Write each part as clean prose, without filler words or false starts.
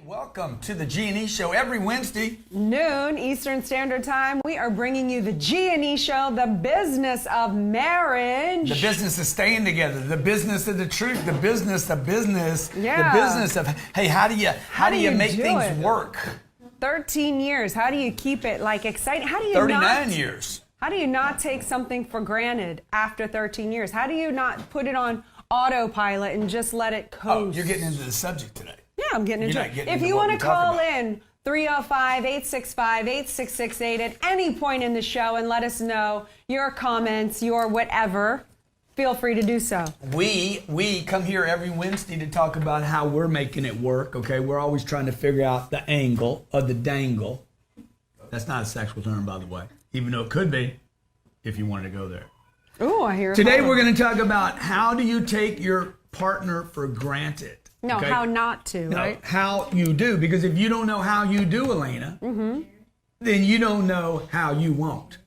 Welcome to the G&E Show every Wednesday. Noon Eastern Standard Time. We are bringing you the G&E Show, the business of marriage. The business of staying together, the business of the truth, the business, Yeah. the business of, hey, how do you make things work? 13 years. How do you keep it like exciting? How do you 39 years. How do you not take something for granted after 13 years? How do you not put it on autopilot and just let it coast? Oh, you're getting into the subject today. Yeah, I'm getting into it. If you want to call in, 305-865-8668 at any point in the show and let us know your comments, your whatever, feel free to do so. We come here every Wednesday to talk about how we're making it work, okay? We're always trying to figure out the angle of the dangle. That's not a sexual term, by the way, even though it could be if you wanted to go there. Ooh, I hear it. Today we're going to talk about how do you take your partner for granted. No, okay? how not to, No, right? how you do. Because if you don't know how you do, Elena, then you don't know how you won't.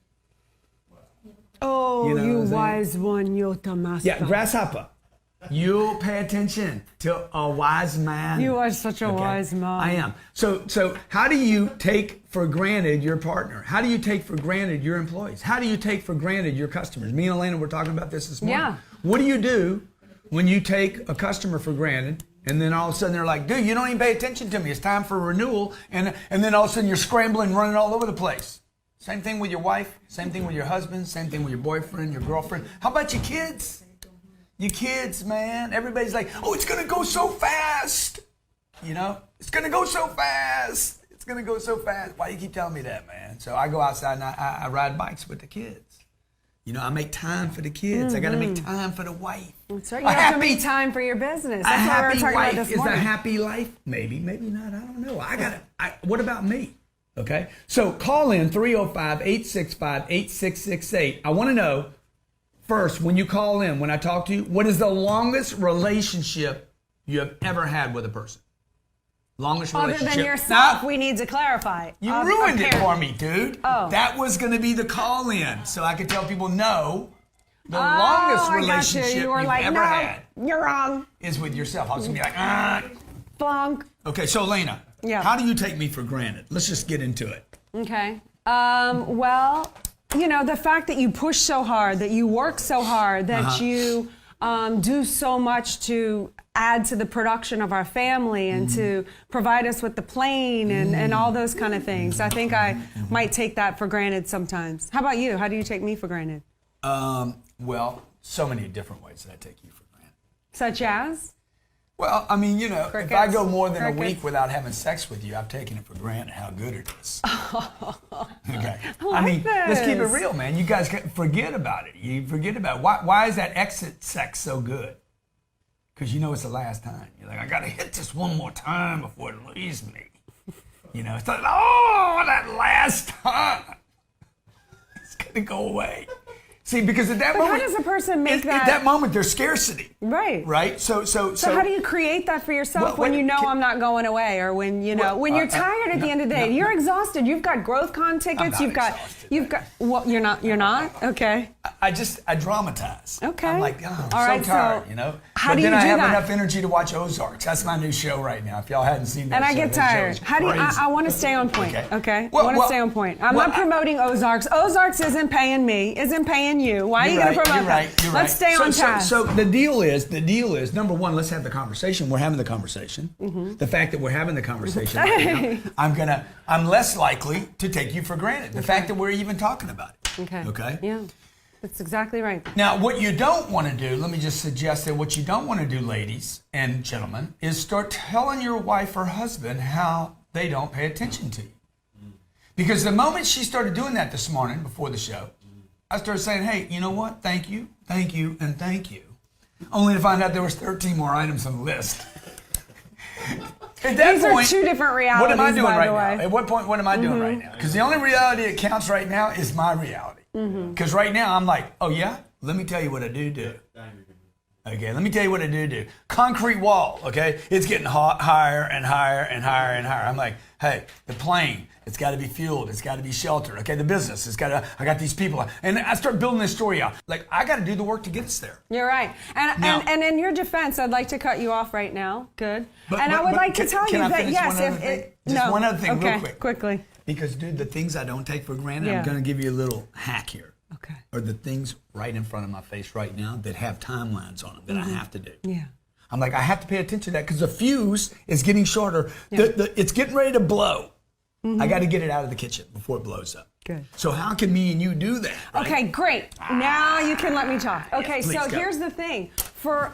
Oh, You know you what I'm wise one, Yotamasa. Yeah, grasshopper. You pay attention to a wise man. You are such a wise man. I am. So how do you take for granted your partner? How do you take for granted your employees? How do you take for granted your customers? Me and Elena were talking about this morning. Yeah. What do you do when you take a customer for granted and then all of a sudden they're like, dude, you don't even pay attention to me. It's time for renewal. And then all of a sudden you're scrambling, running all over the place. Same thing with your wife. Same thing with your husband. Same thing with your boyfriend, your girlfriend. How about your kids? Your kids, man. Everybody's like, oh, it's going to go so fast. You know, it's going to go so fast. It's going to go so fast. Why do you keep telling me that, man? So I go outside and I ride bikes with the kids. You know, I make time for the kids. I got to make time for the wife. That's right. You have to make time for your business. That's what we were talking about this morning. Is a happy life? Maybe, maybe not. I don't know. What about me? Okay. So call in 305-865-8668. I want to know first, when you call in, when I talk to you, what is the longest relationship you have ever had with a person? Longest relationship. Other than yourself, we need to clarify. You ruined it for me, dude. Oh. That was going to be the call-in, so I could tell people no. The longest relationship you've ever had you're wrong. is with yourself. I was going to be like, Flunk. Okay, so Elena, how do you take me for granted? Let's just get into it. Okay. Well, you know, the fact that you push so hard, that you work so hard, that you do so much to add to the production of our family and to provide us with the plane and all those kind of things. I think I might take that for granted sometimes. How about you? How do you take me for granted? Well, so many different ways that I take you for granted. Such as? Well, I mean, you know, Crickets. if I go more than a week without having sex with you, I've taken it for granted how good it is. Okay. I mean, let's keep it real, man. You guys forget about it. You forget about it. Why is that exit sex so good? Because you know it's the last time. You're like, I got to hit this one more time before it leaves me. You know, it's like, oh, that last time. It's going to go away. See, because at that moment, how does a person make that? At that moment, there's scarcity. Right. Right. So how do you create that for yourself when you know I'm not going away, or when you know when you're tired at the end of the day, you're exhausted. You've got GrowthCon tickets. You've got. Well, you're not. You're not. Okay. I dramatize. Okay. I'm like, oh, I'm all right, so tired, you know. How do you do that? But then I have enough energy to watch Ozarks. That's my new show right now. If y'all hadn't seen that. And I show, get tired. How do you? I want to stay on point. Okay. I want to stay on point. I'm not promoting Ozarks. Ozarks isn't paying me. Isn't paying you. Why are you going to promote that? You're Let's stay on task. So the deal is, number one, let's have the conversation. We're having the conversation. The fact that we're having the conversation right now, I'm less likely to take you for granted. The fact that we're even talking about it. Okay. Yeah. That's exactly right. Now, what you don't want to do, let me just suggest that what you don't want to do, ladies and gentlemen, is start telling your wife or husband how they don't pay attention to you. Because the moment she started doing that this morning before the show, I started saying, hey, you know what? Thank you, and thank you. Only to find out there was 13 more items on the list. At that These point, are two different realities, what am I doing by right the way. now? At what point, what am I doing right now? Because the only reality that counts right now is my reality. Because right now, I'm like, oh yeah? Let me tell you what I do. Okay, let me tell you what I do. Concrete wall, okay? It's getting higher and higher and higher and higher. I'm like, hey, the plane, it's got to be fueled. It's got to be sheltered. Okay, the business, I got these people. And I start building this story out. Like, I got to do the work to get us there. You're right. And in your defense, I'd like to cut you off right now. Good. I would like to tell you that, yes, one other thing real quick. Quickly. Because, dude, the things I don't take for granted, I'm going to give you a little hack here. Okay. Are the things right in front of my face right now that have timelines on them that I have to do. Yeah. I'm like, I have to pay attention to that because the fuse is getting shorter. Yeah. It's getting ready to blow. I got to get it out of the kitchen before it blows up. Good. So how can me and you do that? Right? Okay, great. Now you can let me talk. Okay, please, so go. Here's the thing. For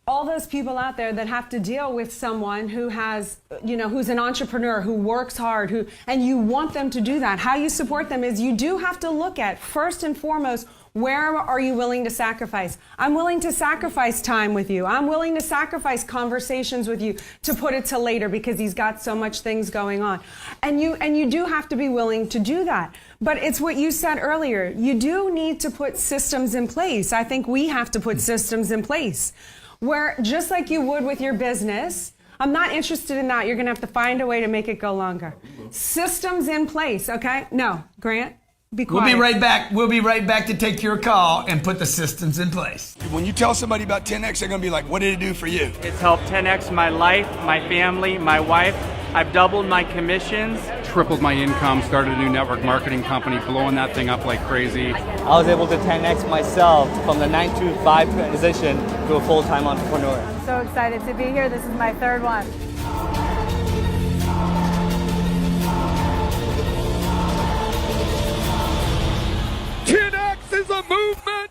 all those people out there that have to deal with someone who has, who's an entrepreneur, who works hard, and you want them to do that, how you support them is you do have to look at, first and foremost, where are you willing to sacrifice? I'm willing to sacrifice time with you. I'm willing to sacrifice conversations with you to put it to later because he's got so much things going on. And you do have to be willing to do that. But it's what you said earlier. You do need to put systems in place. I think we have to put systems in place where, just like you would with your business, I'm not interested in that. You're going to have to find a way to make it go longer. Systems in place, okay? No, Grant. Be quiet. We'll be right back. We'll be right back to take your call and put the systems in place. When you tell somebody about 10X, they're going to be like, what did it do for you? It's helped 10X my life, my family, my wife. I've doubled my commissions. Tripled my income, started a new network marketing company, blowing that thing up like crazy. I was able to 10X myself from the 9-to-5 position to a full-time entrepreneur. I'm so excited to be here. This is my third one. Is a movement.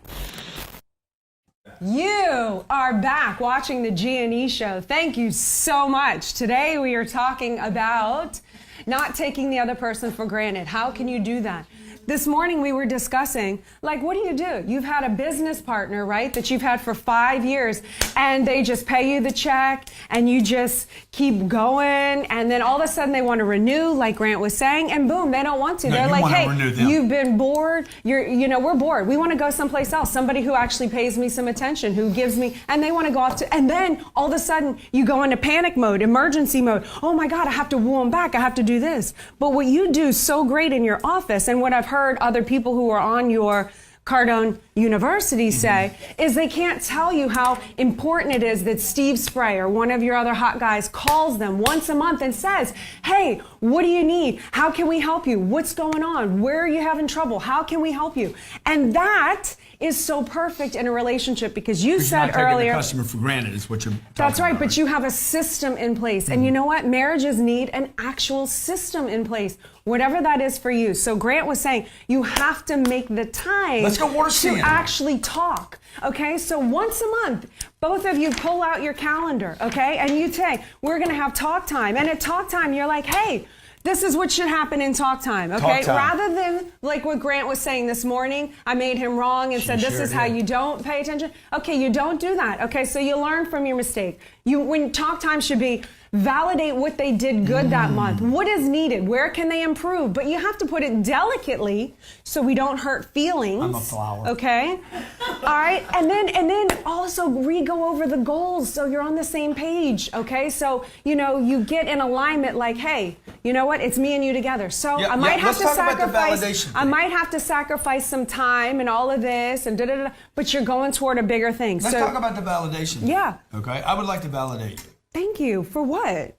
You are back watching the G&E Show. Thank you so much. Today we are talking about not taking the other person for granted. How can you do that? This morning we were discussing, like, what do? You've had a business partner, right, that you've had for 5 years, and they just pay you the check, and you just keep going, and then all of a sudden they want to renew, like Grant was saying, and boom, they don't want to. No, they're like, hey, you've been bored. We're bored. We want to go someplace else. Somebody who actually pays me some attention, who gives me, and they want to go off to, and then all of a sudden you go into panic mode, emergency mode. Oh my God, I have to woo them back. I have to do this. But what you do so great in your office, and what I've heard other people who are on your Cardone University say is they can't tell you how important it is that Steve Spray or one of your other hot guys calls them once a month and says, hey, what do you need? How can we help you? What's going on? Where are you having trouble? How can we help you? And that is so perfect in a relationship because you said you're not taking earlier. The customer for granted is what you're talking That's right, about, but you have a system in place. And you know what? Marriages need an actual system in place, whatever that is for you. So Grant was saying you have to make the time Let's go water to skiing. actually talk. Okay, so once a month, both of you pull out your calendar, okay, and you say, we're going to have talk time. And at talk time, you're like, hey, this is what should happen in talk time, okay? Talk time. Rather than like what Grant was saying this morning, I made him wrong and said this sure is how did. you don't pay attention. Okay, you don't do that. Okay, so you learn from your mistake. When talk time should be validate what they did good that month. What is needed? Where can they improve? But you have to put it delicately so we don't hurt feelings. I'm a flower. Okay? All right? And then also go over the goals so you're on the same page. Okay? So, you get in alignment like, hey, you know what? It's me and you together. So I might have to sacrifice. I might have to sacrifice some time and all of this and da-da-da, but you're going toward a bigger thing. Let's talk about the validation. Yeah. Okay? I would like to validate you. Thank you. For what?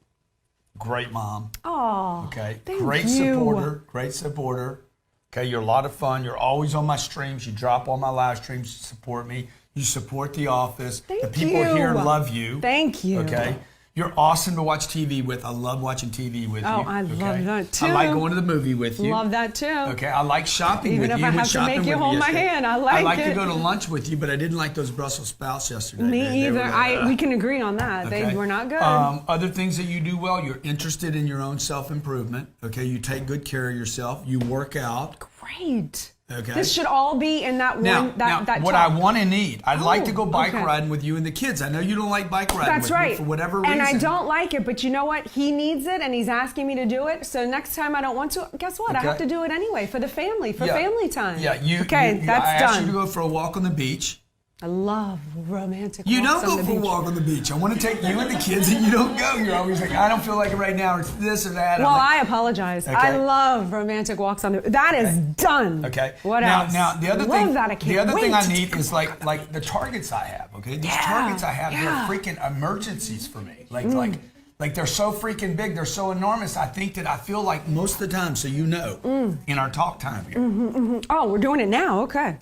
Great mom. Oh. Okay. Thank Great you. supporter. Great supporter. Okay. You're a lot of fun. You're always on my streams. You drop on my live streams to support me. You support the office. Thank the people you. here love you. Thank you. Okay. You're awesome to watch TV with. I love watching TV with you. Oh, I love that too. I like going to the movie with you. Love that too. Okay, I like shopping Even with if you. I Went have to shopping make you with hold my yesterday. hand, I I like it. to go to lunch with you, but I didn't like those Brussels sprouts yesterday. Me They either. were, We can agree on that. okay. They were not good. Other things that you do well, you're interested in your own self-improvement. Okay, you take good care of yourself. You work out. Great. Okay. This should all be in that Now, one. That what talk. I want and need, I'd like to go bike okay. riding with you and the kids. I know you don't like bike riding That's with right. me for whatever reason. And I don't like it, but you know what? He needs it, and he's asking me to do it. So next time I don't want to, guess what? I have to do it anyway for the family, for family time. Yeah, okay, that's I done. asked you to go for a walk on the beach. I love romantic You walks don't on go the for a beach. walk on the beach. I want to take you and the kids, and you don't go. You're always like, I don't feel like it right now. It's this or that. Well, I'm like, I apologize. Okay. I love romantic walks on the. That is done. Okay. What now, else? Now the other love thing. That. I can't the other thing I wait. need is like the targets I have. Okay. These targets I have, they're freaking emergencies for me. Like they're so freaking big. They're so enormous. I think that I feel like most of the time. So in our talk time here. Oh, we're doing it now. Okay.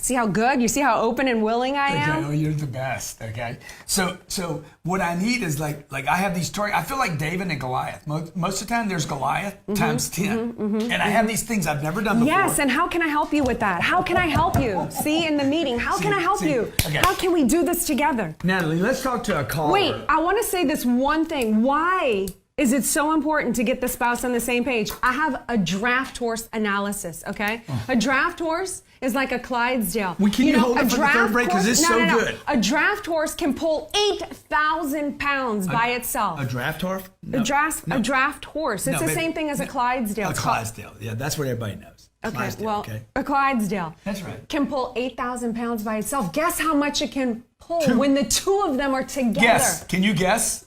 See how good? You see how open and willing I am? Okay, oh, you're the best. Okay, so what I need is like I have these targets. I feel like David and Goliath. Most of the time, there's Goliath times 10, and I have these things I've never done before. Yes, and how can I help you with that? How can I help you? See, in the meeting, how can I help you? Okay. How can we do this together? Natalie, let's talk to a caller. Wait, I want to say this one thing. Why is it so important to get the spouse on the same page? I have a draft horse analysis, okay? A draft horse is like a Clydesdale. Can you hold it for the third break? Because it's so good. A draft horse can pull 8,000 pounds by itself. A draft horse? No. A draft horse. It's the same thing as a Clydesdale. A Clydesdale. Yeah, that's what everybody knows. Okay, Clydesdale, well, a Clydesdale. That's right. Can pull 8,000 pounds by itself. Guess how much it can pull when the two of them are together? Guess. Can you guess?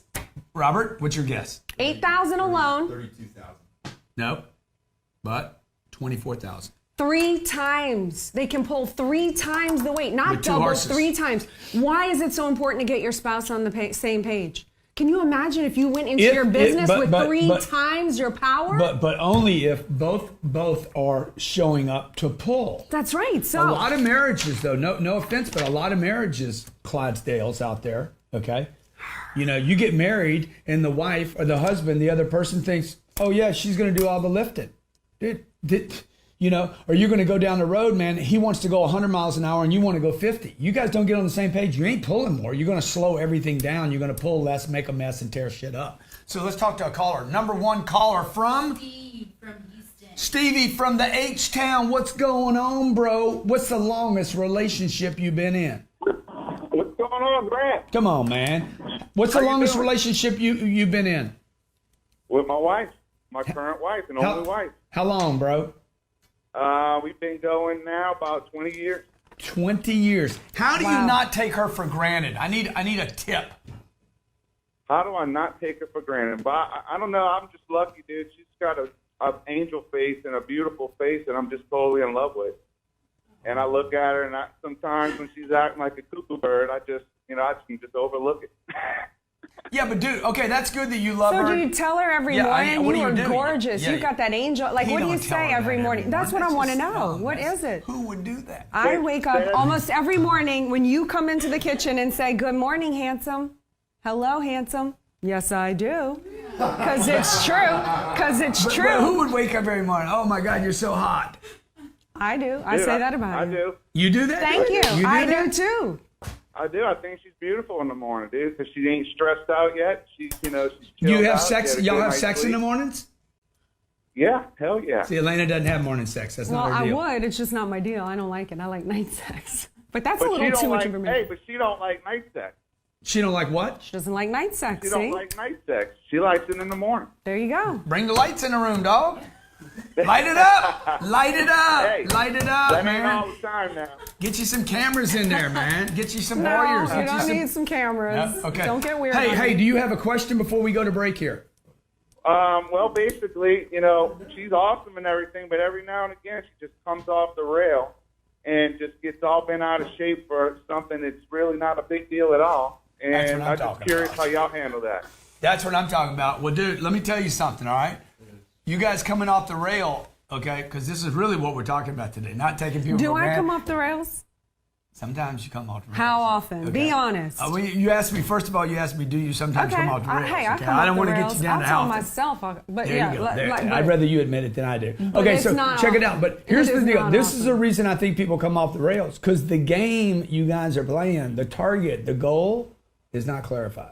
Robert, what's your guess? 8,000 alone. 32,000. No, but 24,000. 3 times. They can pull 3 times the weight, not With 2 double, horses. 3 times. Why is it so important to get your spouse on the same page? Can you imagine if you went into your business with 3 times your power? But only if both are showing up to pull. That's right. So A lot of marriages, though, no offense, but a lot of marriages, Clydesdales out there, okay? You know, you get married and the wife or the husband, the other person thinks, oh yeah, she's going to do all the lifting. Dude, you know, or you're going to go down the road, man. He wants to go 100 miles an hour and you want to go 50. You guys don't get on the same page. You ain't pulling more. You're going to slow everything down. You're going to pull less, make a mess, and tear shit up. So let's talk to a caller. Number 1 caller from? Steve from Houston. Stevie from the H-Town. What's going on, bro? What's the longest relationship you've been in? What's going on, Grant? Come on, man. What's the longest relationship you've been in? With my wife, my current wife and only wife. How long, bro? We've been going now about 20 years. 20 years. How do you not take her for granted? I need a tip. How do I not take her for granted? But I don't know. I'm just lucky, dude. She's got an angel face and a beautiful face, and I'm just totally in love with. And I look at her, and sometimes when she's acting like a cuckoo bird, I can just overlook it. Yeah, but dude, okay, that's good that you love her. So do you tell her every Yeah, morning, what you do are you do? gorgeous, Yeah, you got that angel, like what do you don't tell say her every that morning? That's what I That's want to just know. wrong. What is it? Who would do that? I wake up almost every morning when you come into the kitchen and say, good morning, handsome. Hello, handsome. Yes, I do. Because it's true. Because it's true. But who would wake up every morning? Oh my God, you're so hot. I do. I Dude, say that about you. I do. You do that? Thank you. do I that? do too. I do. I think she's beautiful in the morning, dude, because she ain't stressed out yet. She's Do chilled you have out. sex? She had a Y'all good have night's sex in the sleep. mornings? Yeah, hell yeah. See, Elena doesn't have morning sex. That's Well, not her I deal. would. It's just not my deal. I don't like it. I like night sex. But that's But a she little don't too much like, information. hey, but she don't like night sex. She don't like what? She doesn't like night sex, She see? don't like night sex. She likes it in the morning. There you go. Bring the lights in the room, dog. Light it up. Light it up. Hey, Light it up, that ain't all man. the time now. Get you some cameras in there, man. Get you some No, warriors. you Get don't some... need some cameras. No? Okay. Don't get weird. Hey, on hey, me. do you have a question before we go to break here? Well, basically, she's awesome and everything, but every now and again she just comes off the rail and just gets all bent out of shape for something that's really not a big deal at all. That's what And I'm I'm just talking curious about. how y'all handle that. That's what I'm talking about. Well, dude, let me tell you something, all right? You guys coming off the rail, okay? Because this is really what we're talking about today, not taking people Do for I granted. come off the rails? Sometimes you come off the rails. How often? Okay. Be honest. Well, you asked me, first of all, you asked me, do you sometimes Okay. come off the rails? Hey, I okay? come I don't off want the to get rails. you down to I'll tell how often. myself. But There yeah, you go. like- There. like- I'd rather you admit it than I do. But Okay, it's so not check it often. out. But here's It the is deal. not This is often. the reason I think people come off the rails, because the game you guys are playing, the target, the goal, is not clarified.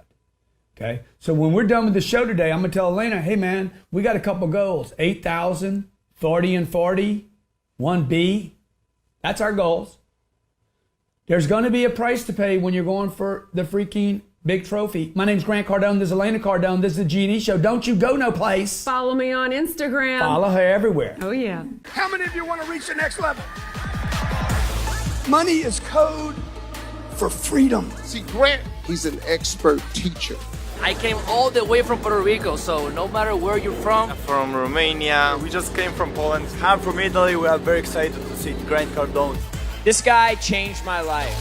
Okay? So when we're done with the show today, I'm going to tell Elena, hey, man, we got a couple goals. 8,000, 40 and 40, 1B. That's our goals. There's going to be a price to pay when you're going for the freaking big trophy. My name's Grant Cardone. This is Elena Cardone. This is the G&E Show. Don't you go no place. Follow me on Instagram. Follow her everywhere. Oh, yeah. How many of you want to reach the next level? Money is code for freedom. See, Grant, he's an expert teacher. I came all the way from Puerto Rico, so no matter where you're from. I'm from Romania. We just came from Poland. I'm from Italy. We are very excited to see Grant Cardone. This guy changed my life.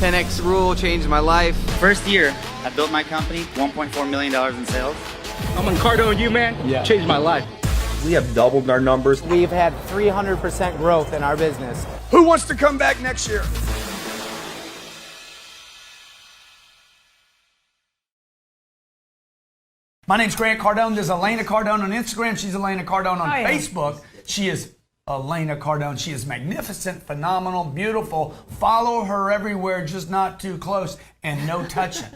10X rule changed my life. First year, I built my company, $1.4 million in sales. I'm on Cardone, you man. Yeah. Changed my life. We have doubled our numbers. We've had 300% growth in our business. Who wants to come back next year? My name's Grant Cardone. There's Elena Cardone on Instagram. She's Elena Cardone on Facebook. She is Elena Cardone. She is magnificent, phenomenal, beautiful. Follow her everywhere, just not too close, and no touching.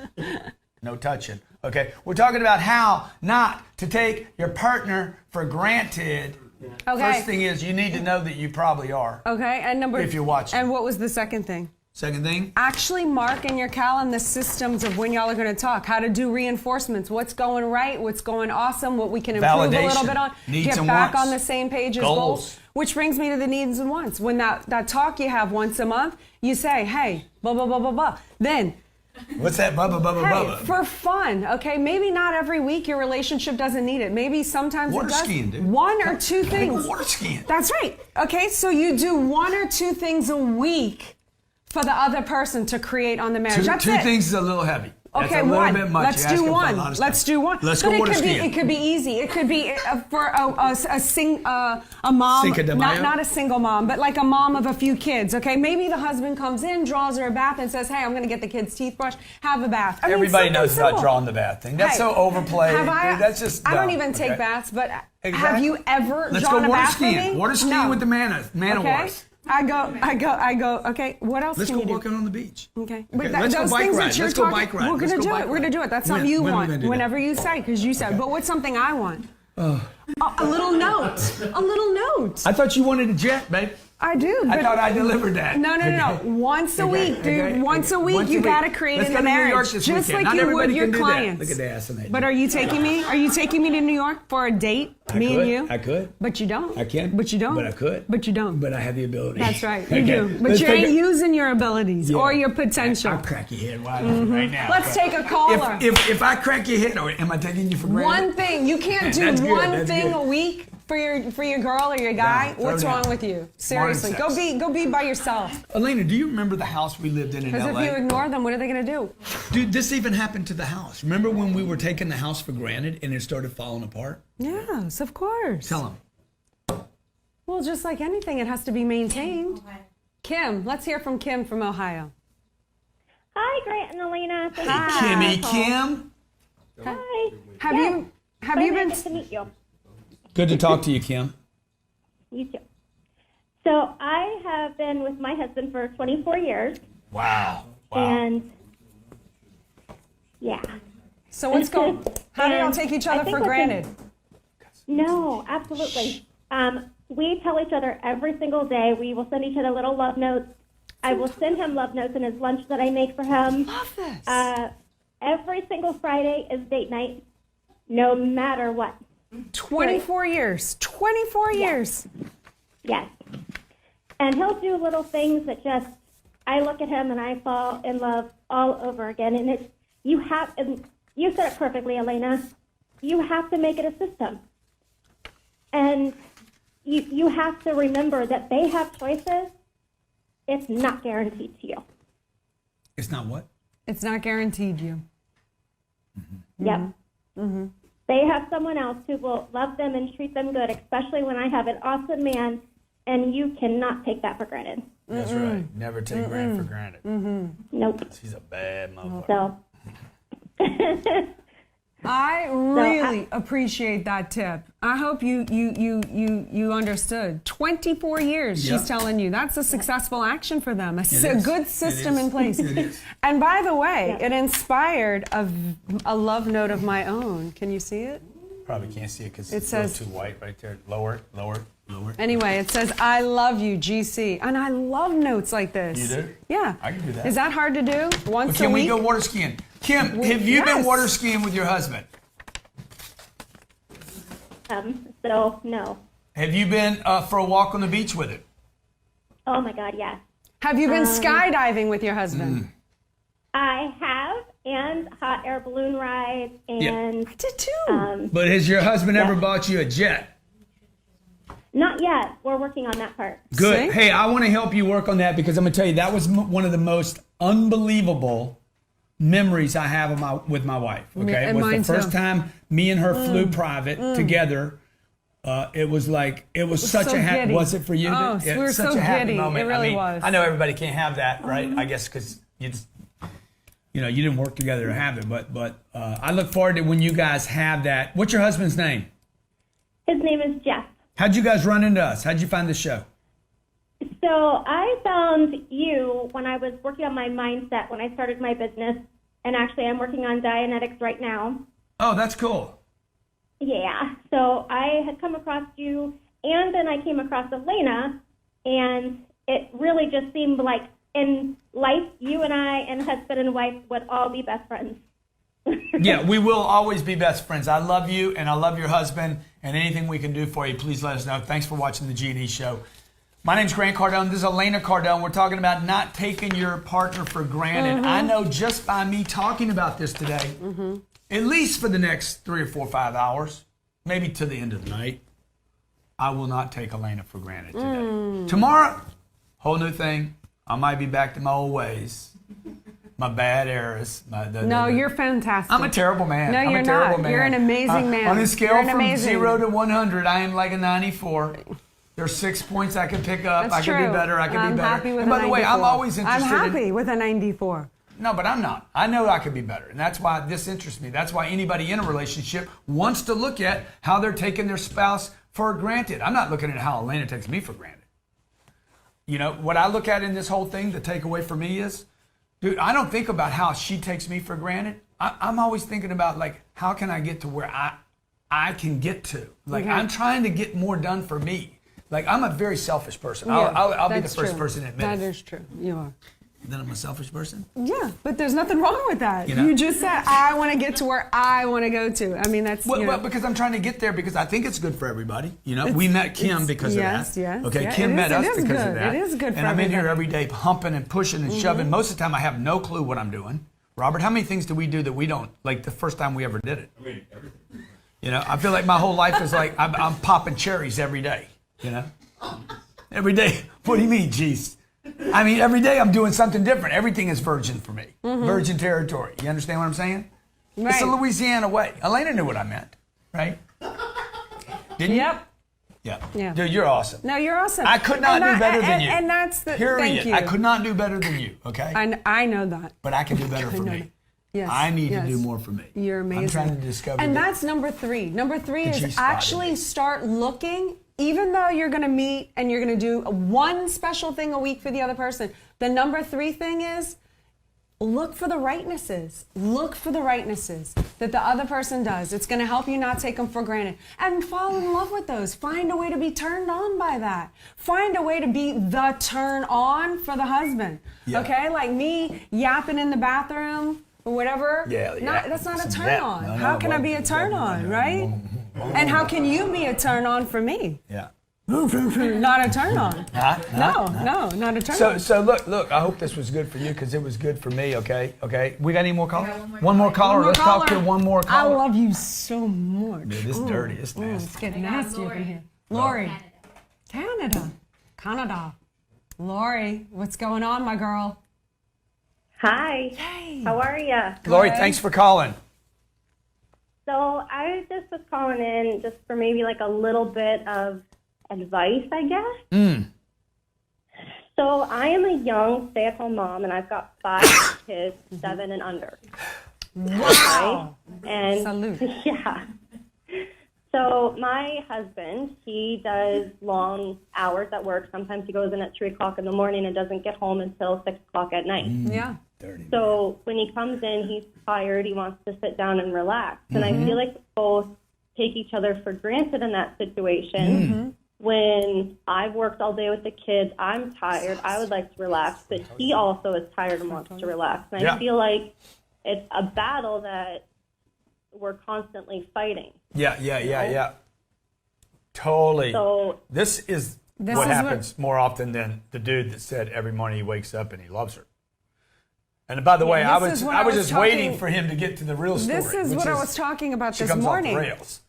No touching. Okay, we're talking about how not to take your partner for granted. Okay. First thing is you need to know that you probably are. Okay, and if you're watching. And what was the second thing? Second thing? Actually mark in your calendar the systems of when y'all are going to talk, how to do reinforcements, what's going right, what's going awesome, what we can improve a little bit on. Needs get and back wants. on the same page as goals. Which brings me to the needs and wants. When that talk you have once a month, you say, hey, blah, blah, blah, blah, blah. Then, what's that blah, blah, blah, blah, blah? for fun, okay? Maybe not every week your relationship doesn't need it. Maybe sometimes water it does. Skiing, dude. One or two things. Water skiing. That's right. Okay, so you do one or two things a week for the other person to create on the marriage. That's two it. things is a little heavy. Okay, That's a little one. bit much. Let's do one. Let's do one. Let's but go water it could skiing. Be, it could be easy. It could be for a mom, Cinco de Mayo? not a single mom, but like a mom of a few kids. Okay, maybe the husband comes in, draws her a bath, and says, "Hey, I'm going to get the kids' teeth brushed. Have a bath." I mean, Everybody knows simple. about drawing the bath thing. That's Hey, so overplayed. Have I, dude. That's just. I don't dumb. even take Okay. baths, but Exactly. have you ever Let's drawn go a water bath skiing. for me? Water skiing No. with the man of Okay. wars. I go. Okay, what else Let's can go you do? walking on the beach. Okay. Okay, But let's go those bike things ride. that you're Let's go talking, bike ride. We're Let's gonna go do bike it. We're gonna ride. do it. That's When? something you When are we want. gonna do that? Whenever you say, because you said. But what's something I want? A little note. A little note. I thought you wanted a jet, babe. I do. I but- thought I delivered that. No. Once a week, dude. Okay. Once a week, you gotta create Let's in go the to New York marriage, this just weekend. like Not you would everybody your can do that. clients. Look at the ass in that. But are you taking me? Are you taking me to New York for a date? Me could. and you? I could. But you don't. I can. But you don't. But I could. But you don't. But I have the ability. That's right. You Okay. do. But Let's you take ain't a- using your abilities or your potential. I'll crack your head wide open right now. Let's take a caller. If I crack your head, or am I taking you for granted? One thing. You can't do That's good, one that's thing good. a week for your girl or your guy. throw What's down. wrong with you? Modern Seriously. sex. Go be by yourself. Elena, do you remember the house we lived in Because LA? if you ignore them, what are they going to do? Dude, this even happened to the house. Remember when we were taking the house for granted and it started falling apart? Yes, of course. Tell them. Well, just like anything, it has to be maintained. Kim, let's hear from Kim from Ohio. Hi, Grant and Elena. Thank Hi. Kimmy Kim. Hi. Have you been Nice to meet you? Good to talk to you, Kim. You too. So I have been with my husband for 24 years. Wow. And yeah. So what's going? How do y'all take each other for granted? No, absolutely. We tell each other every single day. We will send each other little love notes. I will send him love notes in his lunch that I make for him. Love this. Every single Friday is date night, no matter what. 24 years. 24 years. Yes. And he'll do little things that just, I look at him and I fall in love all over again. And it's, and you said it perfectly, Elena. You have to make it a system. And you have to remember that they have choices. It's not guaranteed to you. It's not what? It's not guaranteed you. Yep. Mm-hmm. They have someone else who will love them and treat them good, especially when I have an awesome man, and you cannot take that for granted. That's right. Never take Grant for granted. Nope. She's a bad motherfucker. So. I really appreciate that tip. I hope you understood. 24 years, Yep. she's telling you. That's a successful action for them. A is. good system It is. in place. It is. And by the way, it inspired a love note of my own. Can you see it? Probably can't see it because It it's says- too white right there. Lower. Anyway, it says, I love you, GC. And I love notes like this. You do? Yeah. I can do that. Is that hard to do? Once Can a we week? go water skiing? Kim, We- have you been yes. water skiing with your husband? So, no. Have you been for a walk on the beach with him? Oh, my God, yes. Have you been skydiving with your husband? I have, and hot air balloon rides, and I did too. But has your husband ever bought you a jet? Not yet. We're working on that part. Good. Hey, I want to help you work on that because I'm going to tell you that was one of the most unbelievable memories I have with my wife. Okay, it was the first time me and her flew private together. It was such so a happy. giddy. Was it for you? Oh, we were such so a happy giddy. moment. It really was. I know everybody can't have that, right? I guess because you just, you didn't work together to have it. But I look forward to when you guys have that. What's your husband's name? His name is Jeff. How'd you guys run into us? How'd you find the show? So I found you when I was working on my mindset when I started my business, and actually I'm working on Dianetics right now. Oh, that's cool. Yeah. So I had come across you, and then I came across Elena, and it really just seemed like in life, you and I and husband and wife would all be best friends. Yeah, we will always be best friends. I love you, and I love your husband, and anything we can do for you, please let us know. Thanks for watching the G&E Show. My name's Grant Cardone. This is Elena Cardone. We're talking about not taking your partner for granted. I know just by me talking about this today, at least for the next 3 or 4 or 5 hours, maybe to the end of the night, I will not take Elena for granted today. Tomorrow, whole new thing. I might be back to my old ways. My bad eras. You're fantastic. I'm a terrible man. No, you're not. You're an amazing man. On a scale You're from amazing. 0 to 100, I am like a 94. There's 6 points I could pick up. That's I could true. be better. I could I'm be better. happy with And by a the way, 94. I'm always interested. I'm happy with a 94. No, but I'm not. I know I could be better. And that's why this interests me. That's why anybody in a relationship wants to look at how they're taking their spouse for granted. I'm not looking at how Elena takes me for granted. What I look at in this whole thing, the takeaway for me is, dude, I don't think about how she takes me for granted. I'm always thinking about, how can I get to where I can get to? I'm trying to get more done for me. I'm a very selfish person. Yeah, I'll be the that's first true. person to admit That it. is true. You are. Then I'm a selfish person? Yeah, but there's nothing wrong with that. You just said, I want to get to where I want to go to. I mean, that's, Well, because I'm trying to get there because I think it's good for everybody. We met Kim because of that. Yes, okay, yeah, Kim met us because good. of that. It is good for And I'm in here everybody. every day humping and pushing and shoving. Most of the time I have no clue what I'm doing. Robert, how many things do we do that we don't, like the first time we ever did it? I mean, everything. I feel like my whole life is like I'm popping cherries every day, Every day. What do you mean, geez? I mean, every day I'm doing something different. Everything is virgin for me. Virgin territory. You understand what I'm saying? Right. It's the Louisiana way. Elena knew what I meant, right? Didn't you? Yep. Yeah. Dude, you're awesome. No, you're awesome. I could not do better than you. And that's the Period. Thank you. I could not do better than you, okay? I know that. But I can do better for me. Yes. I need to do more for me. You're amazing. I'm trying to discover. And that's number 3. Number 3 is G-spot actually start looking, even though you're going to meet and you're going to do one special thing a week for the other person. The number 3 thing is look for the rightnesses. Look for the rightnesses that the other person does. It's going to help you not take them for granted. And fall in love with those. Find a way to be turned on by that. Find a way to be the turn on for the husband. Yeah. Okay? Like me yapping in the bathroom or whatever. Yeah. That's not a turn on. No, how can I be a turn on, right? And how can you be a turn on for me? Yeah. Not a turn on. No, not a turn on. So look, I hope this was good for you because it was good for me, okay? We got any more callers? One more caller. Let's talk to one more caller. I love you so much. Dude, this is dirty. It's nasty. It's getting nasty up in here. Lori. Canada. Lori, what's going on, my girl? Hi. Hey. How are you? Lori, thanks for calling. So I just was calling in just for maybe like a little bit of advice, I guess. So I am a young stay-at-home mom, and I've got 5 kids, 7 and under. Wow. Okay? And salute. Yeah. So my husband, he does long hours at work. Sometimes he goes in at 3 o'clock in the morning and doesn't get home until 6 o'clock at night. Yeah. So when he comes in, he's tired. He wants to sit down and relax. And I feel like we both take each other for granted in that situation. When I've worked all day with the kids, I'm tired. I would like to relax, but he also is tired and wants to relax. And I feel like it's a battle that we're constantly fighting. Yeah. Totally. So this is what happens more often than the dude that said every morning he wakes up and he loves her. And by the way, I was just waiting for him to get to the real story. This is what I was talking about this comes morning. Off the rails.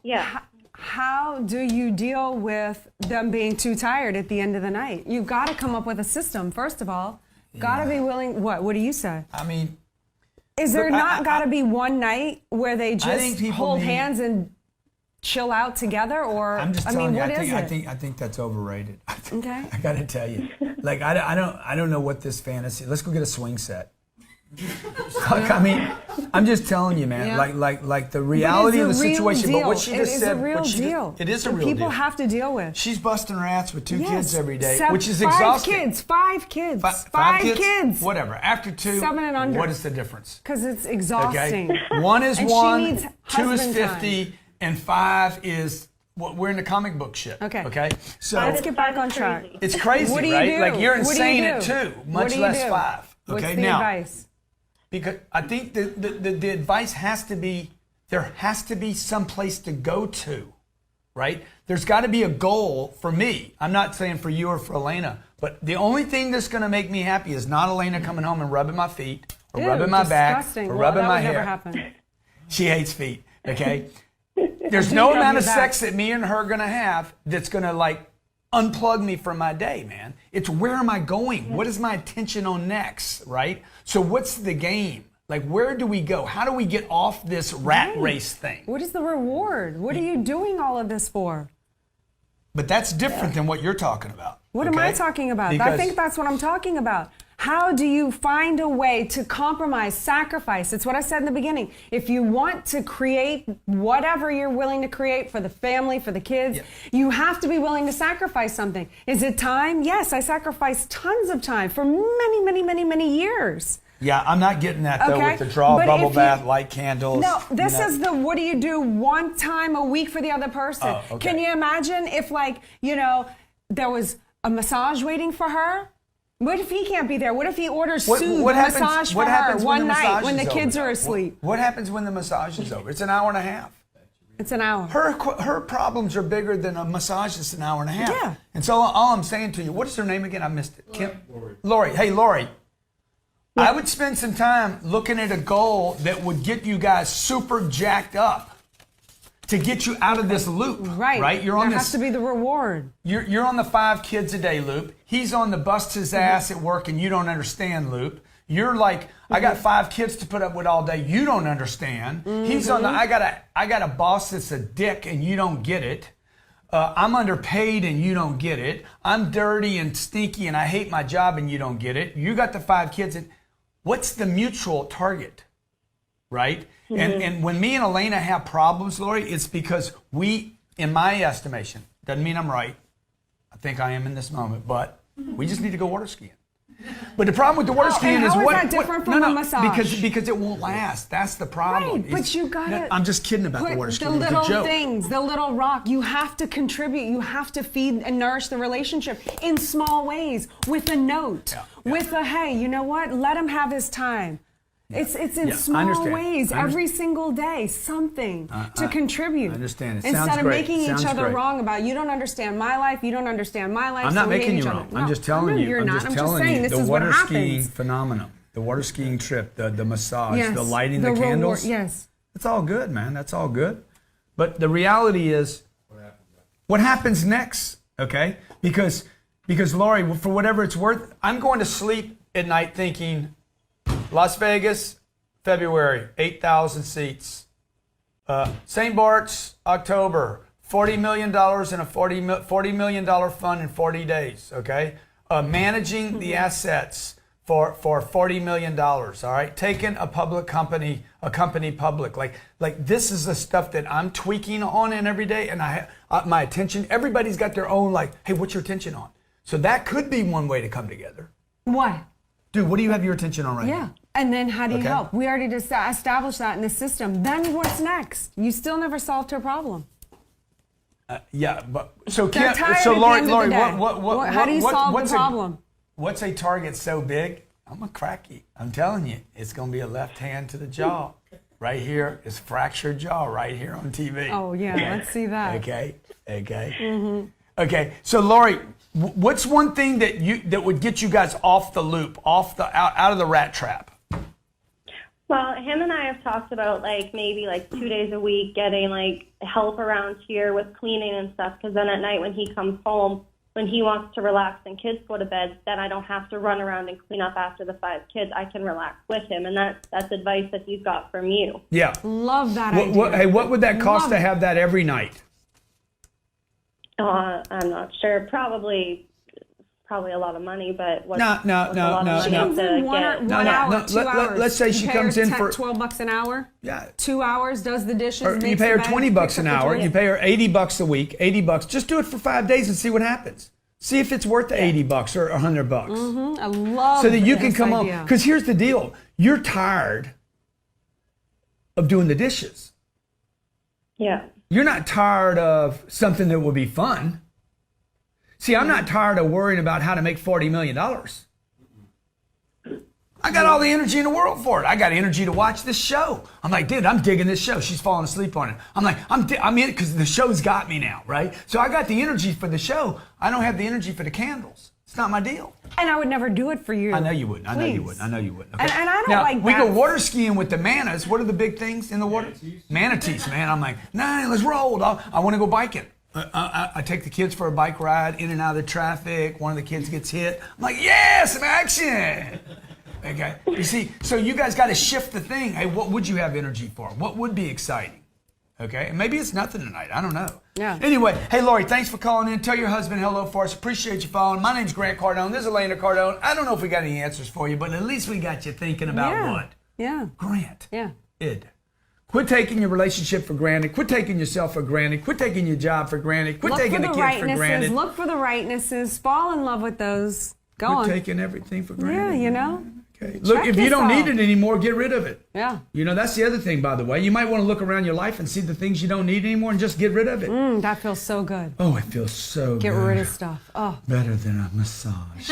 Yeah. How do you deal with them being too tired at the end of the night? You've got to come up with a system, first of all. Got to be willing. What do you say? I mean, is there not got to be one night where they just hold hands and chill out together? Or I'm just telling you, what is it? I think that's overrated. Okay. I got to tell you, like I don't know what this fantasy. Let's go get a swing set. Like, I mean, I'm just telling you, man. Yeah. Like the reality of the situation. Deal. But what she just said, it is a real deal. It is a real deal. People have to deal with. She's busting her ass with 2 kids every day, Five which is exhausting. Five kids. Five kids. Whatever. After 2, 7 and under. What is the difference? Because it's exhausting. Okay. 1 is and 1, she needs 2 is 50, time. and 5 is. We're in the comic book shit. Okay. So let's get back on track. It's crazy, what do you right? do? Like you're What do insane you at do? 2, much less 5. Okay. What's the now, advice? because I think the advice has to be there has to be some place to go to, right? There's got to be a goal for me. I'm not saying for you or for Elena, but the only thing that's going to make me happy is not Elena coming home and rubbing my feet or rubbing my back or rubbing my hair. Never happen. She hates feet. Okay. There's no amount of sex that me and her are going to have that's going to like unplug me from my day, man. It's where am I going? What is my attention on next, right? So what's the game? Like, where do we go? How do we get off this rat race thing? What is the reward? What are you doing all of this for? But that's different than what you're talking about. What am I talking about? I think that's what I'm talking about. How do you find a way to compromise, sacrifice? It's what I said in the beginning. If you want to create whatever you're willing to create for the family, for the kids, you have to be willing to sacrifice something. Is it time? Yes, I sacrificed tons of time for many, many, many, many years. Yeah, I'm not getting that though with the draw, bubble bath, light candles. No, this is the what do you do one time a week for the other person? Oh, okay. Can you imagine if there was a massage waiting for her? What if he can't be there? What if he orders massage for her one night when the kids are asleep? What happens when the massage is over? It's an hour and a half. It's an hour. Her problems are bigger than a massage that's an hour and a half. Yeah. And so all I'm saying to you, what is her name again? I missed it. Kim? Lori. Hey, Lori. I would spend some time looking at a goal that would get you guys super jacked up to get you out of this loop. Right. You're on there has to be the reward. You're on the 5 kids a day loop. He's on the bust his ass at work and you don't understand loop. You're like, I got 5 kids to put up with all day. You don't understand. He's on the I got a boss that's a dick and you don't get it. I'm underpaid and you don't get it. I'm dirty and stinky and I hate my job and you don't get it. You got the 5 kids and what's the mutual target, right? And when me and Elena have problems, Lori, it's because we, in my estimation, doesn't mean I'm right. I think I am in this moment, but we just need to go water skiing. But the problem with the water skiing is how what? Is that different from a massage? Because it won't last. That's the problem. Right, but you gotta. I'm just kidding about the water skiing. The little things, the little rock. You have to contribute. You have to feed and nourish the relationship in small ways, with a note, with a hey, you know what? Let him have his time. It's in small ways every single day, something to contribute. I understand. It Instead sounds of great. making each other great. wrong about you don't understand my life, you don't understand my life. I'm so not we hate making each you other. wrong. No, I'm just telling you. You're I'm not. just I'm telling just saying you. this The is what water skiing happens. phenomenon, the water skiing trip, the massage, Yes, the lighting, the the candles. reward, yes. It's all good, man. That's all good. But the reality is, what happens next? Okay, because Lori, for whatever it's worth, I'm going to sleep at night thinking, Las Vegas, February, 8,000 seats. St. Bart's, October, $40 million in a $40 million fund in 40 days, okay? Managing the assets for $40 million, all right? Taking a public company, public. Like this is the stuff that I'm tweaking on in every day, and my attention, everybody's got their own, like, hey, what's your attention on? So that could be one way to come together. What? Dude, what do you have your attention on right now? And then how do you help? We already just established that in the system. Then what's next? You still never solved her problem. But so Lori, what? How do you solve the problem? What's a target so big? I'm a cracky. I'm telling you, it's going to be a left hand to the jaw. Right here is fractured jaw. Right here on TV. Oh yeah, let's see that. Okay. Okay, so Lori, what's one thing that would get you guys off the loop, out of the rat trap? Well, him and I have talked about maybe 2 days a week getting help around here with cleaning and stuff. Because then at night when he comes home, when he wants to relax and kids go to bed, then I don't have to run around and clean up after the 5 kids. I can relax with him, and that's advice that he's got from you. Yeah, love that idea. Hey, what would that cost to have that every night? I'm not sure. Probably a lot of money, but No. 1 hour, 2 hours. Let's say she comes in for $12 an hour. Yeah, 2 hours, does the dishes. Or you pay her $20 an hour. You pay her $80 a week. $80. Just do it for 5 days and see what happens. See if it's worth the $80 or $100. Mm-hmm. I love so that you can this come idea. home. Because here's the deal: you're tired of doing the dishes. Yeah. You're not tired of something that would be fun. See, I'm not tired of worrying about how to make $40 million. I got all the energy in the world for it. I got energy to watch this show. I'm like, dude, I'm digging this show. She's falling asleep on it. I'm like, I'm in it because the show's got me now, right? So I got the energy for the show. I don't have the energy for the candles. It's not my deal. And I would never do it for you. I know you wouldn't. I know you wouldn't. Okay. And I don't now, like we that. go water skiing with the manas. What are the big things in the water? Manatees, man. I'm like, nah, let's roll. I want to go biking. I take the kids for a bike ride in and out of the traffic. One of the kids gets hit. I'm like, yeah, some action. Okay. You see, so you guys got to shift the thing. Hey, what would you have energy for? What would be exciting? Okay. And maybe it's nothing tonight. I don't know. Yeah. Anyway, hey, Lori, thanks for calling in. Tell your husband hello for us. Appreciate you following. My name's Grant Cardone. This is Elena Cardone. I don't know if we got any answers for you, but at least we got you thinking about what? Yeah. Grant. Yeah. Quit taking your relationship for granted. Quit taking yourself for granted. Quit taking your job for granted. Quit taking the kids for granted. Look for the rightnesses. Fall in love with those. Quit taking everything for granted. Yeah, you know. Okay. Look, if you don't need it anymore, get rid of it. Yeah. You know, that's the other thing, by the way. You might want to look around your life and see the things you don't need anymore and just get rid of it. That feels so good. Oh, it feels so good. Get rid of stuff. Oh. Better than a massage.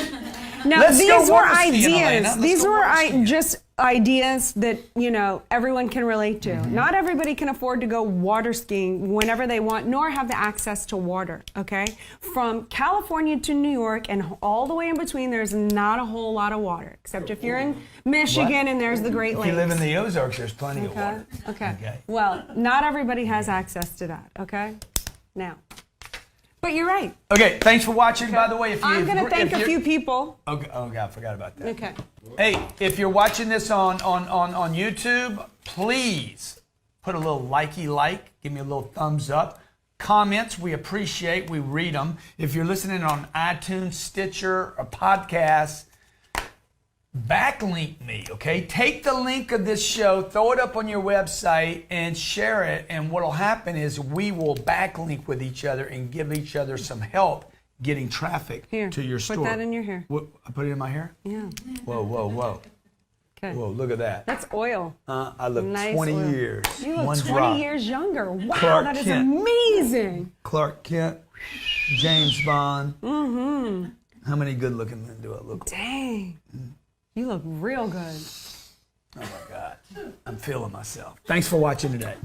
Now, these were ideas. These were just ideas that, everyone can relate to. Not everybody can afford to go water skiing whenever they want, nor have the access to water, okay? From California to New York and all the way in between, there's not a whole lot of water, except if you're in Michigan and there's the Great Lakes. If you live in the Ozarks, there's plenty of water. Okay. Well, not everybody has access to that, okay? Now. But you're right. Okay, thanks for watching. By the way, I'm going to thank a few people. Okay. Oh, God, I forgot about that. Okay. Hey, if you're watching this on YouTube, please put a little like, give me a little thumbs up. Comments, we appreciate, we read them. If you're listening on iTunes, Stitcher, or podcasts, backlink me, okay? Take the link of this show, throw it up on your website, and share it. And what will happen is we will backlink with each other and give each other some help getting traffic to your store. Put that in your hair. What, I put it in my hair? Yeah. Whoa. Okay. Whoa, look at that. That's oil. I look Nice 20 oil. years. You look One 20 drop. years younger. Wow, Clark that is Kent. amazing. Clark Kent, James Bond. Mm-hmm. How many good-looking men do I look like? Dang. You look real good. Oh, my God. I'm feeling myself. Thanks for watching today.